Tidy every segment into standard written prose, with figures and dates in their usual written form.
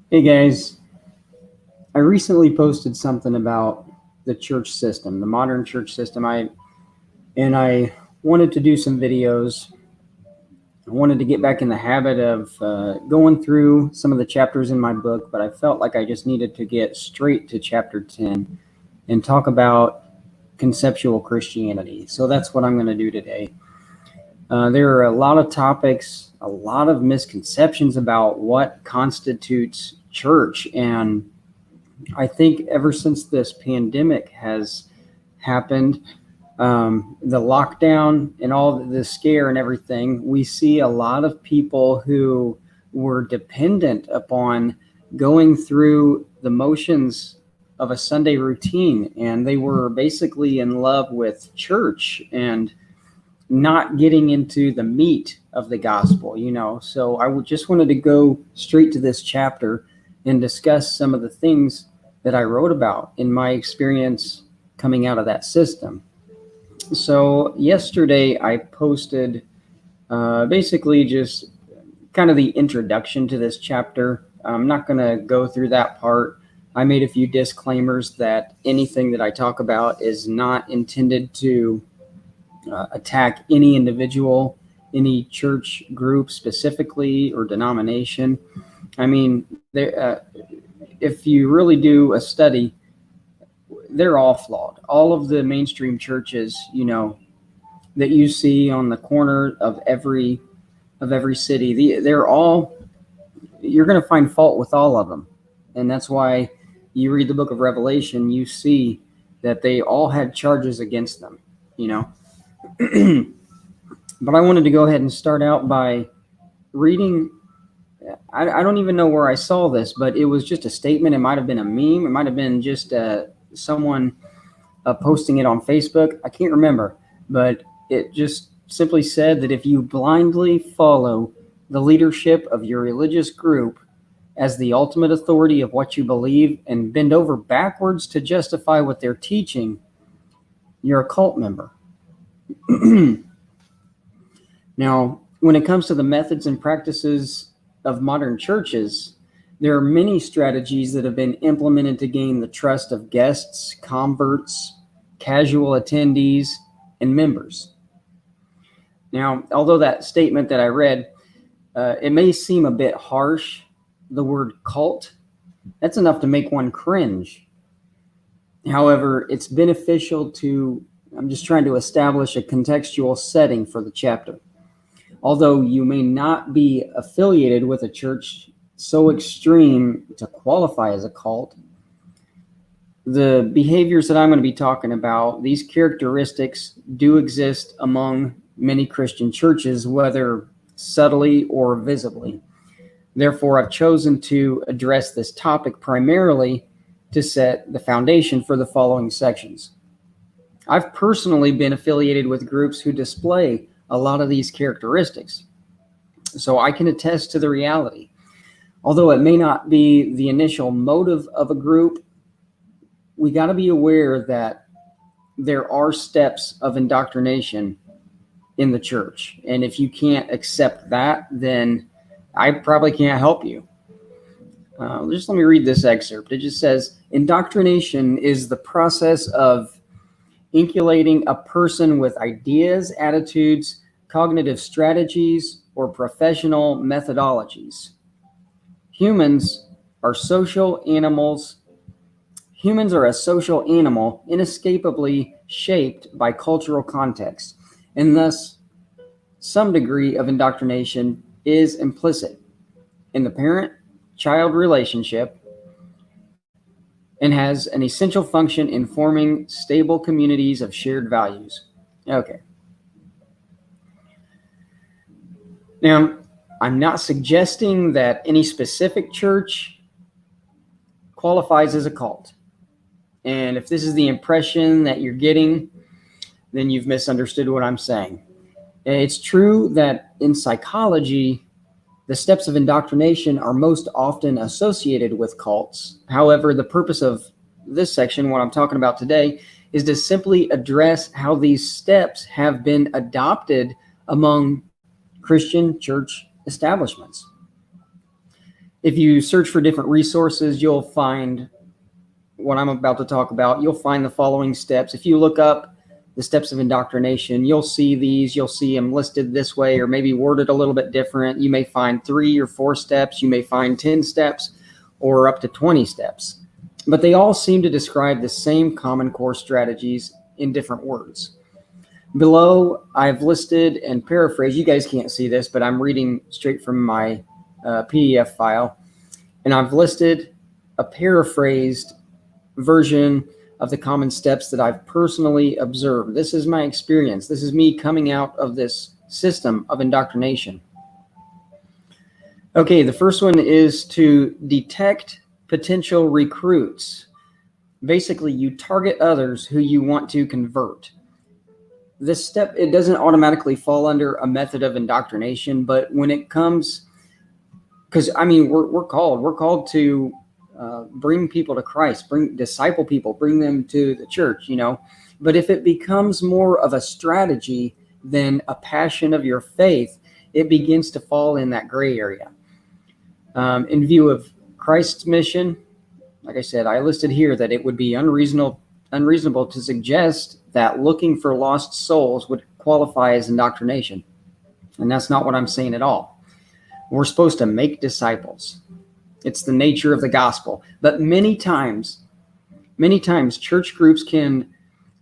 Hey guys, I recently posted something about the church system, the modern church system. I wanted to do some videos. I wanted to get back in the habit of going through some of the chapters in my book, but I felt like I just needed to get straight to chapter 10 and talk about conceptual Christianity. So that's what I'm going to do today. There are a lot of topics, a lot of misconceptions about what constitutes church, and I think ever since this pandemic has happened, the lockdown and all the scare and everything, we see a lot of people who were dependent upon going through the motions of a Sunday routine, and they were basically in love with church and not getting into the meat of the gospel, So just wanted to go straight to this chapter and discuss some of the things that I wrote about in my experience coming out of that system. So yesterday I posted basically just kind of the introduction to this chapter. I'm not going to go through that part. I made a few disclaimers that anything that I talk about is not intended to attack any individual, any church group specifically, or denomination. I mean, if you really do a study, they're all flawed. All of the mainstream churches, that you see on the corner of every city, they're all, you're going to find fault with all of them. And that's why you read the book of Revelation, you see that they all had charges against them, But I wanted to go ahead and start out by reading. I don't even know where I saw this, but it was just a statement. It might have been a meme. It might have been just someone posting it on Facebook. I can't remember, but it just simply said that if you blindly follow the leadership of your religious group as the ultimate authority of what you believe and bend over backwards to justify what they're teaching, you're a cult member. Now, when it comes to the methods and practices of modern churches, there are many strategies that have been implemented to gain the trust of guests, converts, casual attendees, and members. Now, although that statement that I read, it may seem a bit harsh, the word cult, that's enough to make one cringe. However, it's beneficial I'm just trying to establish a contextual setting for the chapter. Although you may not be affiliated with a church so extreme to qualify as a cult, the behaviors that I'm going to be talking about, these characteristics do exist among many Christian churches, whether subtly or visibly. Therefore, I've chosen to address this topic primarily to set the foundation for the following sections. I've personally been affiliated with groups who display a lot of these characteristics, so I can attest to the reality. Although it may not be the initial motive of a group, we got to be aware that there are steps of indoctrination in the church. And if you can't accept that, then I probably can't help you. Just let me read this excerpt. It just says, indoctrination is the process of inculcating a person with ideas, attitudes, cognitive strategies, or professional methodologies. Humans are social animals. Humans are a social animal inescapably shaped by cultural context, and thus some degree of indoctrination is implicit in the parent-child relationship and has an essential function in forming stable communities of shared values. Okay. Now, I'm not suggesting that any specific church qualifies as a cult. And if this is the impression that you're getting, then you've misunderstood what I'm saying. It's true that in psychology, the steps of indoctrination are most often associated with cults. However, the purpose of this section, what I'm talking about today, is to simply address how these steps have been adopted among Christian church establishments. If you search for different resources, you'll find what I'm about to talk about. You'll find the following steps. If you look up the steps of indoctrination, you'll see these. You'll see them listed this way, or maybe worded a little bit different. You may find 3 or 4 steps. You may find 10 steps or up to 20 steps. But they all seem to describe the same common core strategies in different words. Below, I've listed and paraphrased. You guys can't see this, but I'm reading straight from my PDF file. And I've listed a paraphrased version of the common steps that I've personally observed. This is my experience. This is me coming out of this system of indoctrination. Okay, the first one is to detect potential recruits. Basically, you target others who you want to convert. This step, it doesn't automatically fall under a method of indoctrination, but when it comes, because I mean, we're called to bring people to Christ, disciple people, bring them to the church, you know. But if it becomes more of a strategy than a passion of your faith, it begins to fall in that gray area. In view of Christ's mission, like I said, I listed here that it would be unreasonable to suggest that looking for lost souls would qualify as indoctrination. And that's not what I'm saying at all. We're supposed to make disciples. It's the nature of the gospel. But many times, church groups can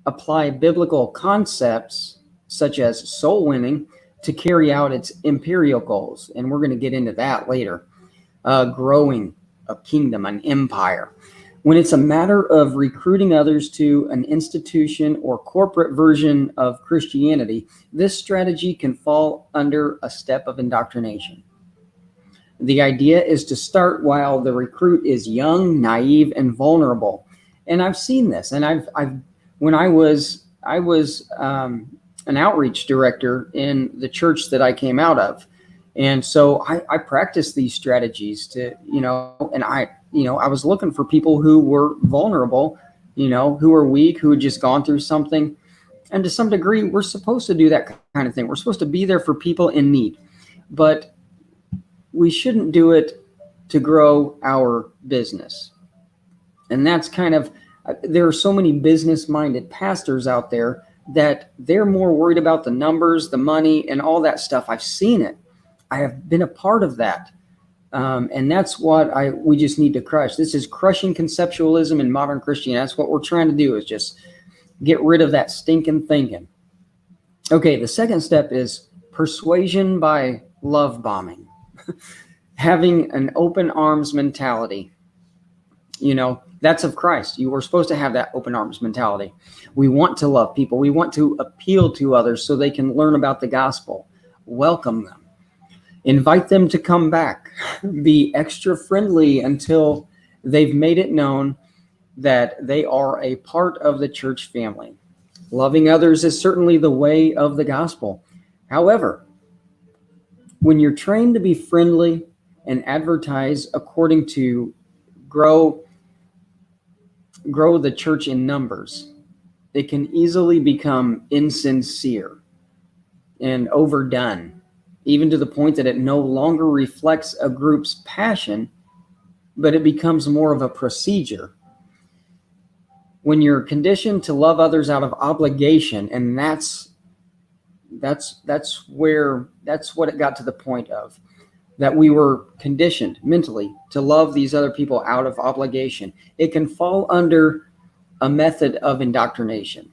apply biblical concepts such as soul winning to carry out its imperial goals. And we're going to get into that later. Growing a kingdom, an empire. When it's a matter of recruiting others to an institution or corporate version of Christianity, this strategy can fall under a step of indoctrination. The idea is to start while the recruit is young, naive, and vulnerable. And I've seen this. And when I was an outreach director in the church that I came out of. And so I practiced these strategies to, and I was looking for people who were vulnerable, who were weak, who had just gone through something. And to some degree, we're supposed to do that kind of thing. We're supposed to be there for people in need. But we shouldn't do it to grow our business. And that's there are so many business-minded pastors out there that they're more worried about the numbers, the money, and all that stuff. I've seen it. I have been a part of that. And that's what we just need to crush. This is crushing conceptualism in modern Christianity. That's what we're trying to do, is just get rid of that stinking thinking. Okay, the second step is persuasion by love bombing. Having an open arms mentality. That's of Christ. You were supposed to have that open arms mentality. We want to love people. We want to appeal to others so they can learn about the gospel. Welcome them. Invite them to come back. Be extra friendly until they've made it known that they are a part of the church family. Loving others is certainly the way of the gospel. However, when you're trained to be friendly and advertise according to grow the church in numbers, it can easily become insincere and overdone, even to the point that it no longer reflects a group's passion, but it becomes more of a procedure. When you're conditioned to love others out of obligation, and that's what it got to the point of, that we were conditioned mentally to love these other people out of obligation. It can fall under a method of indoctrination.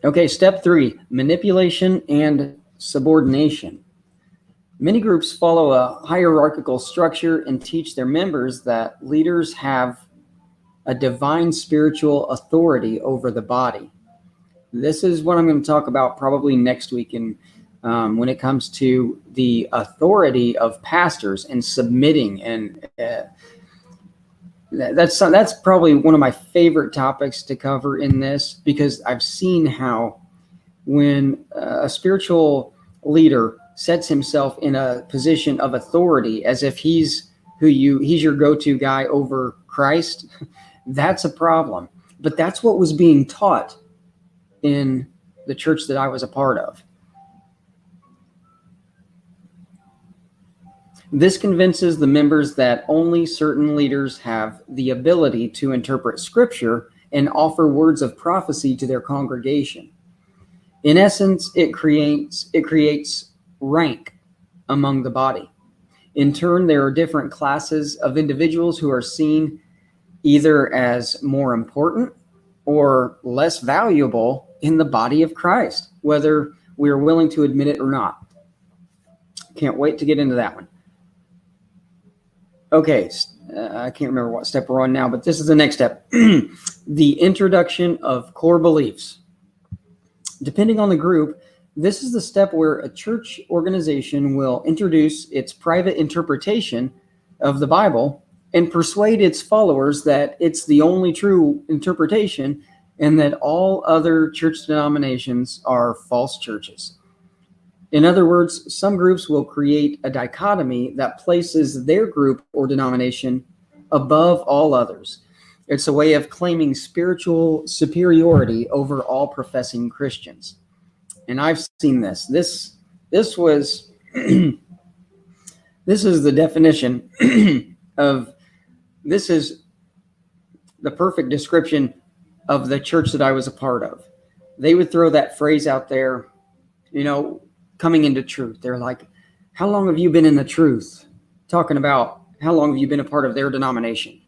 Okay, step 3, manipulation and subordination. Many groups follow a hierarchical structure and teach their members that leaders have a divine spiritual authority over the body. This is what I'm going to talk about probably next week, and when it comes to the authority of pastors and submitting, and that's probably one of my favorite topics to cover in this, because I've seen how when a spiritual leader sets himself in a position of authority as if he's your go-to guy over Christ, that's a problem. But that's what was being taught in the church that I was a part of. This convinces the members that only certain leaders have the ability to interpret Scripture and offer words of prophecy to their congregation. In essence, it creates rank among the body. In turn, there are different classes of individuals who are seen either as more important or less valuable in the body of Christ, whether we are willing to admit it or not. Can't wait to get into that one. Okay, I can't remember what step we're on now, but this is the next step. The introduction of core beliefs. Depending on the group, this is the step where a church organization will introduce its private interpretation of the Bible and persuade its followers that it's the only true interpretation and that all other church denominations are false churches. In other words, some groups will create a dichotomy that places their group or denomination above all others. It's a way of claiming spiritual superiority over all professing Christians. And I've seen this. This was this is the definition of this is the perfect description of the church that I was a part of. They would throw that phrase out there, coming into truth. They're like, how long have you been in the truth? Talking about how long have you been a part of their denomination?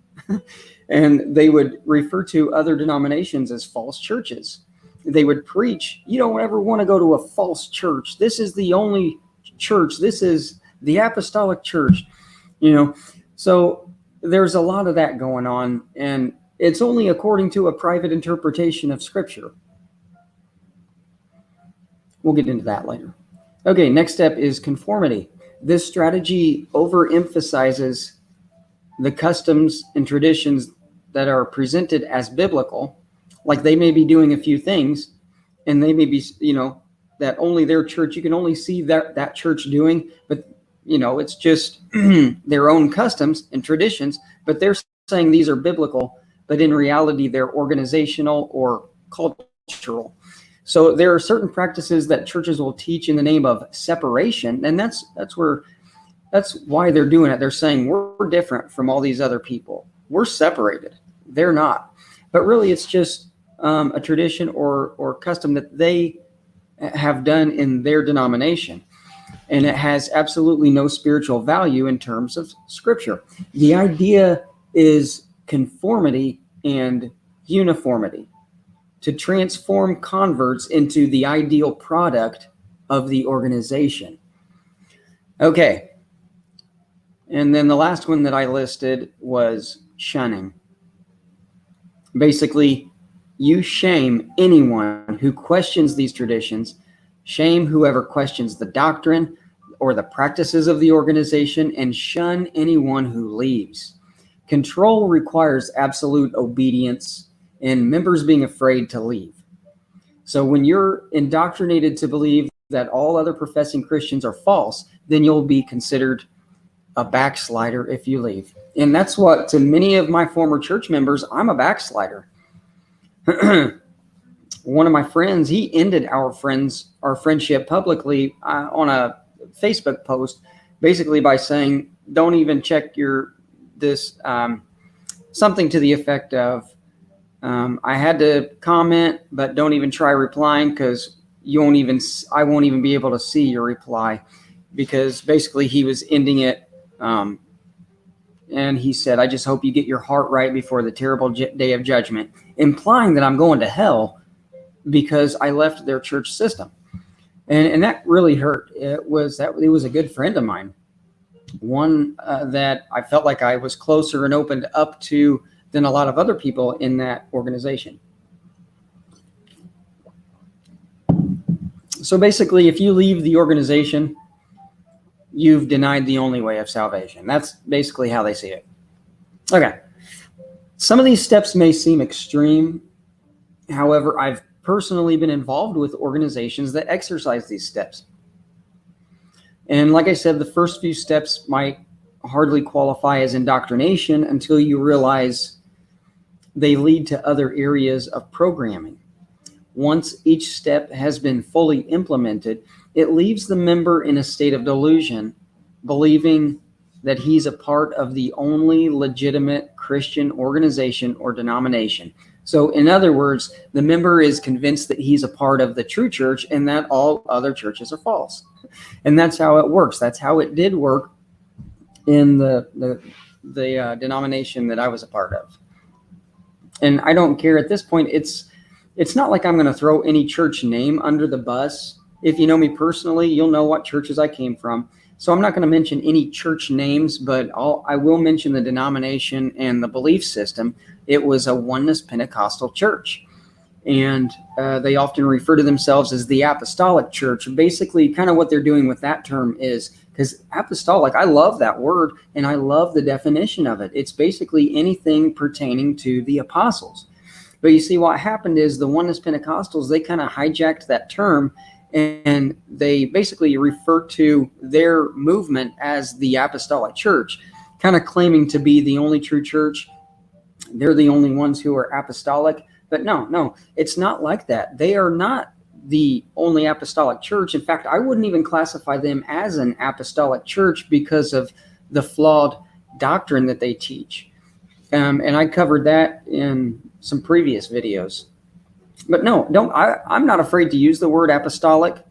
And they would refer to other denominations as false churches. They would preach, you don't ever want to go to a false church. This is the only church. This is the apostolic church. So there's a lot of that going on, and it's only according to a private interpretation of Scripture. We'll get into that later. Okay, next step is conformity. This strategy overemphasizes the customs and traditions that are presented as biblical. Like they may be doing a few things, and they may be, that only their church, you can only see that church doing, but, it's just their own customs and traditions, but they're saying these are biblical, but in reality, they're organizational or cultural. So there are certain practices that churches will teach in the name of separation, and that's why they're doing it. They're saying we're different from all these other people. We're separated. They're not. But really, it's just a tradition or custom that they have done in their denomination, and it has absolutely no spiritual value in terms of Scripture. The idea is conformity and uniformity, to transform converts into the ideal product of the organization. Okay. And then the last one that I listed was shunning. Basically, you shame anyone who questions these traditions, shame whoever questions the doctrine or the practices of the organization, and shun anyone who leaves. Control requires absolute obedience and members being afraid to leave. So when you're indoctrinated to believe that all other professing Christians are false, then you'll be considered a backslider if you leave. And that's what, to many of my former church members, I'm a backslider. One of my friends, he ended our friendship publicly on a Facebook post, basically by saying, don't even check something to the effect of, I had to comment, but don't even try replying because I won't even be able to see your reply, because basically he was ending it. And he said, I just hope you get your heart right before the terrible day of judgment, implying that I'm going to hell because I left their church system. And that really hurt. It was a good friend of mine, one that I felt like I was closer and opened up to than a lot of other people in that organization. So basically, if you leave the organization, you've denied the only way of salvation. That's basically how they see it. Okay. Some of these steps may seem extreme. However, I've personally been involved with organizations that exercise these steps. And like I said, the first few steps might hardly qualify as indoctrination until you realize they lead to other areas of programming. Once each step has been fully implemented, it leaves the member in a state of delusion, believing that he's a part of the only legitimate Christian organization or denomination. So in other words, the member is convinced that he's a part of the true church and that all other churches are false. And that's how it works. That's how it did work in the denomination that I was a part of. And I don't care at this point. It's not like I'm going to throw any church name under the bus. If you know me personally, you'll know what churches I came from. So I'm not going to mention any church names, but I will mention the denomination and the belief system. It was a Oneness Pentecostal church. And they often refer to themselves as the Apostolic Church. Basically, kind of what they're doing with that term is, because apostolic, I love that word, and I love the definition of it. It's basically anything pertaining to the apostles. But you see, what happened is the Oneness Pentecostals, they kind of hijacked that term, and they basically refer to their movement as the Apostolic Church, kind of claiming to be the only true church. They're the only ones who are apostolic. But no, it's not like that. They are not the only apostolic church. In fact, I wouldn't even classify them as an apostolic church because of the flawed doctrine that they teach. And I covered that in some previous videos. But no, I'm not afraid to use the word apostolic,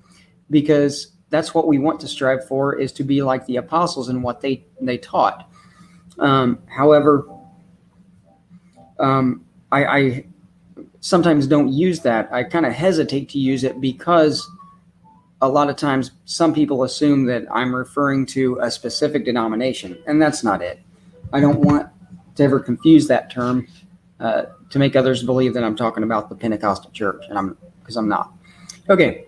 because that's what we want to strive for, is to be like the apostles and what they taught. However, I sometimes don't use that. I kind of hesitate to use it because a lot of times some people assume that I'm referring to a specific denomination, and that's not it. I don't want to ever confuse that term to make others believe that I'm talking about the Pentecostal church, and because I'm not. Okay.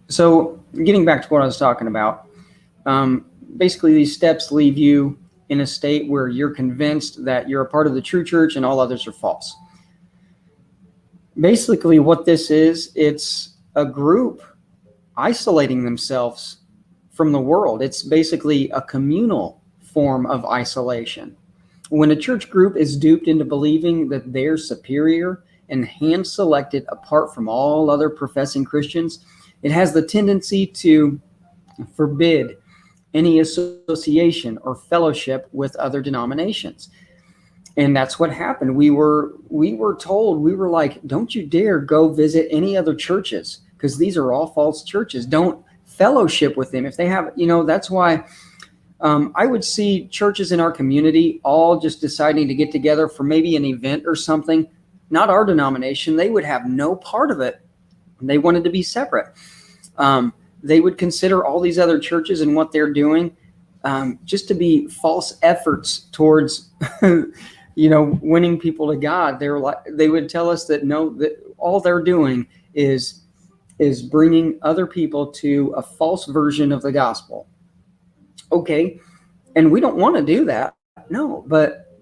So getting back to what I was talking about, basically these steps leave you in a state where you're convinced that you're a part of the true church and all others are false. Basically what this is, it's a group isolating themselves from the world. It's basically a communal form of isolation. When a church group is duped into believing that they're superior and hand-selected apart from all other professing Christians, it has the tendency to forbid any association or fellowship with other denominations. And that's what happened. We were told, we were like, don't you dare go visit any other churches, because these are all false churches. Don't fellowship with them. If they have, that's why I would see churches in our community all just deciding to get together for maybe an event or something, not our denomination. They would have no part of it. They wanted to be separate. They would consider all these other churches and what they're doing just to be false efforts towards, winning people to God. They would tell us that no, that all they're doing is bringing other people to a false version of the gospel. Okay, and we don't want to do that. No, but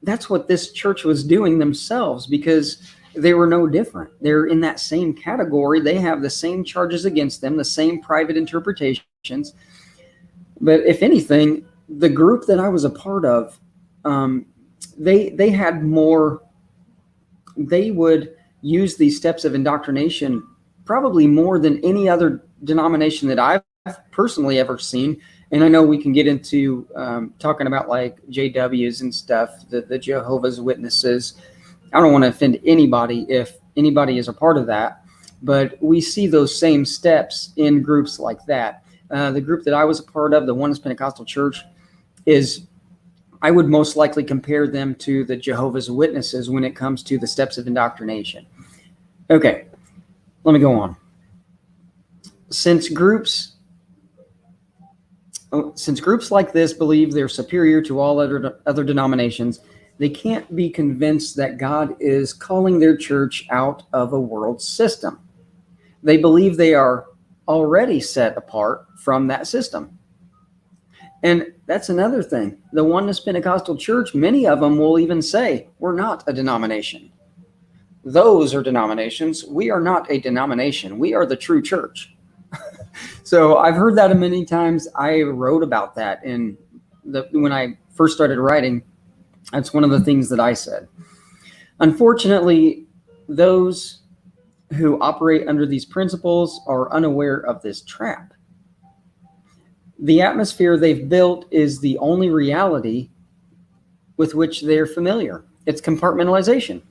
that's what this church was doing themselves, because they were no different. They're in that same category. They have the same charges against them, the same private interpretations. But if anything, the group that I was a part of, they had more. They would use these steps of indoctrination probably more than any other denomination that I've personally ever seen. And I know we can get into talking about like JWs and stuff, the Jehovah's Witnesses. I don't want to offend anybody if anybody is a part of that, but we see those same steps in groups like that. The group that I was a part of, the Oneness Pentecostal Church, I would most likely compare them to the Jehovah's Witnesses when it comes to the steps of indoctrination. Okay, let me go on. Since groups like this believe they're superior to all other denominations, they can't be convinced that God is calling their church out of a world system. They believe they are already set apart from that system. And that's another thing. The Oneness Pentecostal Church, many of them will even say, we're not a denomination. Those are denominations. We are not a denomination. We are the true church. So I've heard that many times. I wrote about that when I first started writing. That's one of the things that I said. Unfortunately, those who operate under these principles are unaware of this trap. the atmosphere they've built is the only reality with which they're familiar. It's compartmentalization.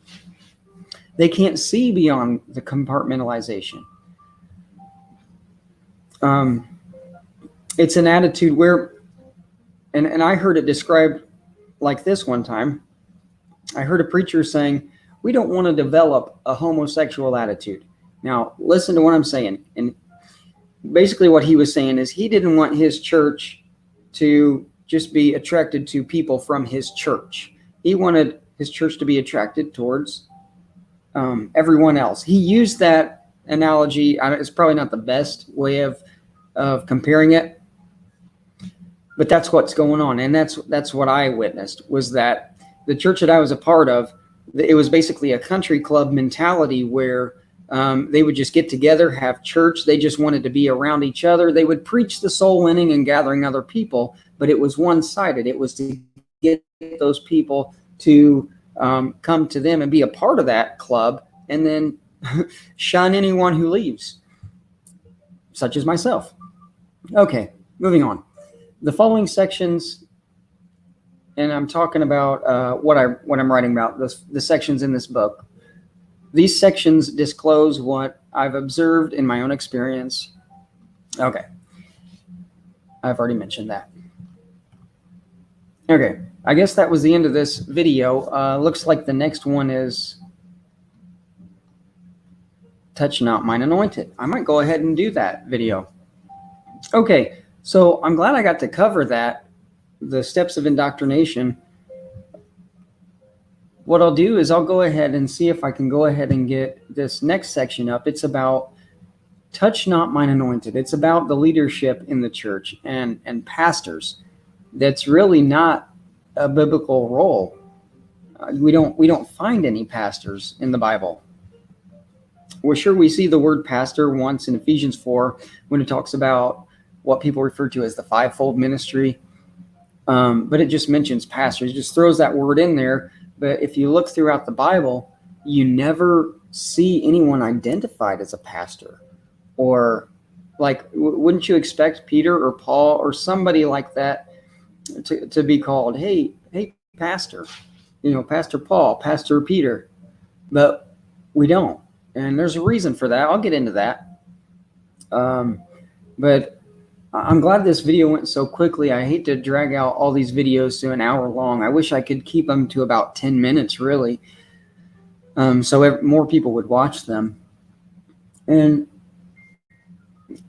They can't see beyond the compartmentalization. It's an attitude where, and I heard it described like this one time. I heard a preacher saying, we don't want to develop a homosexual attitude. Now, listen to what I'm saying. And basically what he was saying is he didn't want his church to just be attracted to people from his church. He wanted his church to be attracted towards everyone else. He used that analogy. It's probably not the best way of comparing it, but that's what's going on. And that's what I witnessed, was that the church that I was a part of, it was basically a country club mentality where they would just get together, have church. They just wanted to be around each other. They would preach the soul winning and gathering other people, but it was one-sided. It was to get those people to come to them and be a part of that club, and then shun anyone who leaves, such as myself. Okay, moving on. The following sections, and I'm talking about what I'm writing about, the sections in this book. These sections disclose what I've observed in my own experience. Okay, I've already mentioned that. Okay, I guess that was the end of this video. Looks like the next one is Touch Not Mine Anointed. I might go ahead and do that video. Okay, so I'm glad I got to cover that, the steps of indoctrination. What I'll do is I'll go ahead and see if I can go ahead and get this next section up. It's about Touch Not Mine Anointed. It's about the leadership in the church and pastors. That's really not a biblical role. We don't find any pastors in the Bible. We're sure we see the word pastor once in Ephesians 4 when it talks about what people refer to as the fivefold ministry. But it just mentions pastors. It just throws that word in there. But if you look throughout the Bible, you never see anyone identified as a pastor. Or like, wouldn't you expect Peter or Paul or somebody like that to be called, hey, pastor, Pastor Paul, Pastor Peter? But we don't. And there's a reason for that. I'll get into that. But I'm glad this video went so quickly. I hate to drag out all these videos to an hour long. I wish I could keep them to about 10 minutes, really, so more people would watch them. And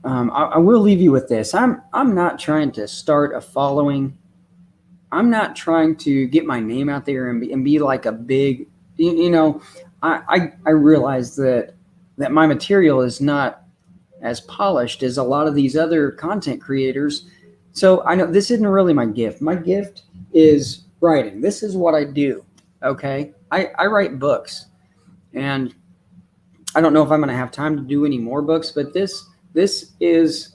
I will leave you with this. I'm not trying to start a following. I'm not trying to get my name out there and be like a big, I realize that my material is not as polished as a lot of these other content creators. So I know this isn't really my gift. My gift is writing. This is what I do. Okay. I write books, and I don't know if I'm going to have time to do any more books, but this is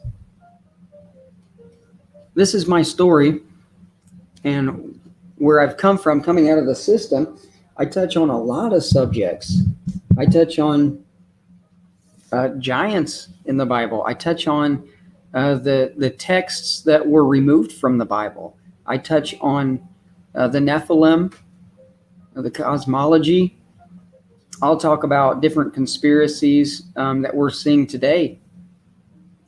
my story and where I've come from, coming out of the system. I touch on a lot of subjects. I touch on giants in the Bible. I touch on the texts that were removed from the Bible. I touch on the Nephilim, the cosmology. I'll talk about different conspiracies that we're seeing today.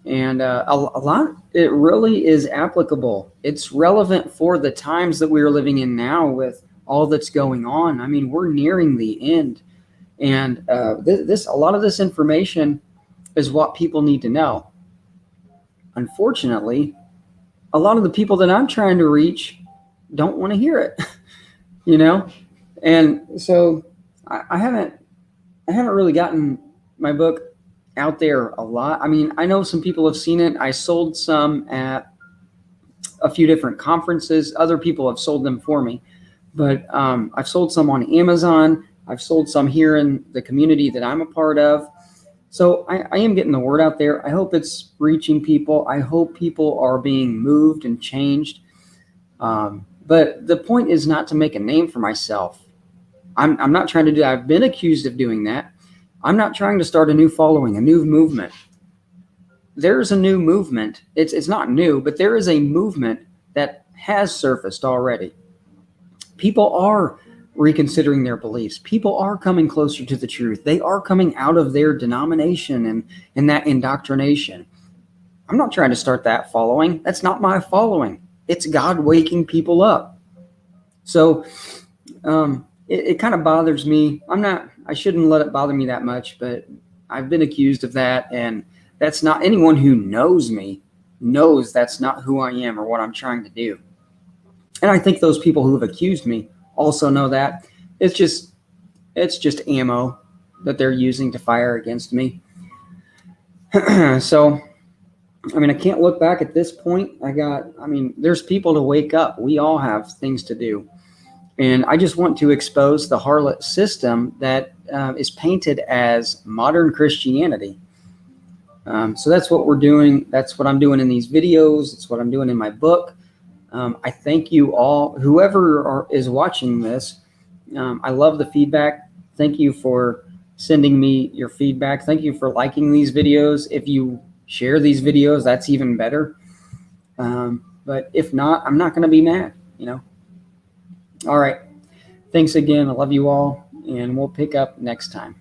And a lot, it really is applicable. It's relevant for the times that we're living in now with all that's going on. I mean, we're nearing the end. And a lot of this information is what people need to know. Unfortunately, a lot of the people that I'm trying to reach don't want to hear it, And so I haven't really gotten my book out there a lot. I mean, I know some people have seen it. I sold some at a few different conferences. Other people have sold them for me, but I've sold some on Amazon. I've sold some here in the community that I'm a part of. So I am getting the word out there. I hope it's reaching people. I hope people are being moved and changed. But the point is not to make a name for myself. I'm not trying to do that. I've been accused of doing that. I'm not trying to start a new following, a new movement. there's a new movement. It's not new, but there is a movement that has surfaced already. People are reconsidering their beliefs. People are coming closer to the truth. They are coming out of their denomination and that indoctrination. I'm not trying to start that following. That's not my following. It's God waking people up. So it kind of bothers me. I shouldn't let it bother me that much, but I've been accused of that. And that's not, anyone who knows me knows that's not who I am or what I'm trying to do. And I think those people who have accused me also know that. It's just ammo that they're using to fire against me. So, I mean, I can't look back at this point. There's people to wake up. We all have things to do. And I just want to expose the harlot system that is painted as modern Christianity. So that's what we're doing. That's what I'm doing in these videos. It's what I'm doing in my book. I thank you all, whoever is watching this. I love the feedback. Thank you for sending me your feedback. Thank you for liking these videos. If you share these videos, that's even better. But if not, I'm not going to be mad, All right. Thanks again. I love you all, and we'll pick up next time.